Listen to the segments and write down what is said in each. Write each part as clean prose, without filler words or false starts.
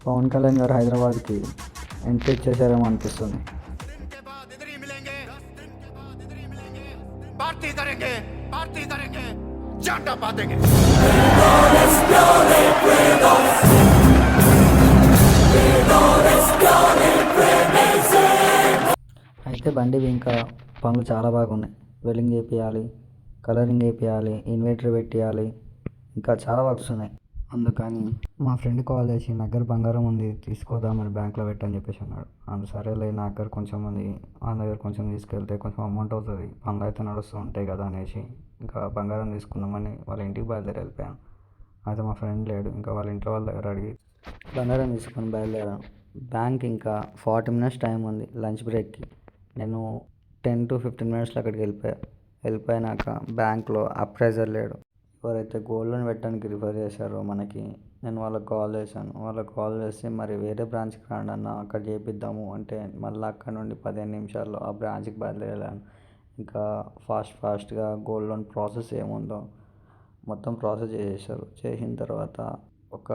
పవన్ కళ్యాణ్ గారు హైదరాబాద్కి ఎంట్రీ ఇచ్చేసారేమో అనిపిస్తుంది. पार्टी करेंगे पार्टी करेंगे चाटा पा देंगे. అయితే బండి ఇంకా పనులు చాలా బాగున్నాయి. వెల్డింగ్ చేపియాలి, కలరింగ్ వేపియాలి, ఇన్వర్టర్ పెట్టియాలి, ఇంకా చాలా వర్క్స్ ఉన్నాయి. అందుకని మా ఫ్రెండ్ కాల్ చేసి నా దగ్గర బంగారం ఉంది తీసుకోదామని బ్యాంక్లో పెట్టని చెప్పేసి అన్నాడు. సరేలే, నా దగ్గర కొంచెం ఉంది, ఆ దగ్గర కొంచెం తీసుకెళ్తే కొంచెం అమౌంట్ అవుతుంది, పనులు అయితే నడుస్తూ ఉంటాయి కదా అనేసి ఇంకా బంగారం తీసుకుందామని వాళ్ళ ఇంటికి బయలుదేరి వెళ్ళిపోయాను. అయితే మా ఫ్రెండ్ లేడు, ఇంకా వాళ్ళ ఇంట్లో వాళ్ళ దగ్గర అడిగి బంగారం తీసుకొని బయలుదేరాను. బ్యాంక్ ఇంకా 40 మినిట్స్ టైం ఉంది లంచ్ బ్రేక్కి. నేను 10 to 15 మినిట్స్లో అక్కడికి వెళ్ళిపోయినాక బ్యాంక్లో అప్రైజర్ లేడు. ఎవరైతే గోల్డ్ లోన్ పెట్టడానికి రిఫర్ చేశారో మనకి, నేను వాళ్ళకి కాల్ చేశాను. వాళ్ళకి కాల్ చేసి మరి వేరే బ్రాంచ్కి రండి అన్న, అక్కడ చేపిద్దాము అంటే మళ్ళీ అక్కడ నుండి 15 నిమిషాల్లో ఆ బ్రాంచ్కి బయలుదేరాను. ఇంకా ఫాస్ట్గా గోల్డ్ లోన్ ప్రాసెస్ ఏముందో మొత్తం ప్రాసెస్ చేసేసారు. చేసిన తర్వాత ఒక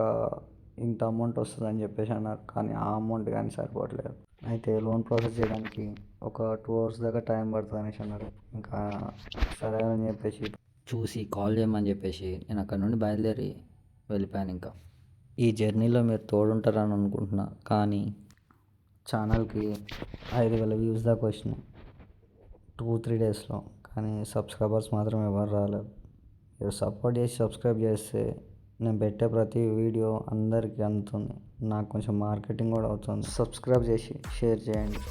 ఇంత అమౌంట్ వస్తుందని చెప్పేసి అన్నారు, కానీ ఆ అమౌంట్ కానీ సరిపోవట్లేదు. అయితే లోన్ ప్రాసెస్ చేయడానికి ఒక 2 hours దాకా టైం పడుతుంది అనేసి అన్నారు. ఇంకా సరే అని చెప్పేసి చూసి కాల్ చేయమని చెప్పేసి నేను అక్కడ నుండి బయలుదేరి వెళ్ళిపోయాను. ఇంకా ఈ జర్నీలో మీరు తోడుంటారని అనుకుంటున్నా, కానీ ఛానల్కి 5,000 వ్యూస్ దాకా వచ్చినాయి 2-3 డేస్లో. కానీ సబ్స్క్రైబర్స్ మాత్రం ఎవరు రాలేదు. మీరు సపోర్ట్ చేసి సబ్స్క్రైబ్ చేస్తే నేను పెట్టే ప్రతి వీడియో అందరికీ అందుతుంది, నాకు కొంచెం మార్కెటింగ్ కూడా అవుతుంది. సబ్స్క్రైబ్ చేసి షేర్ చేయండి.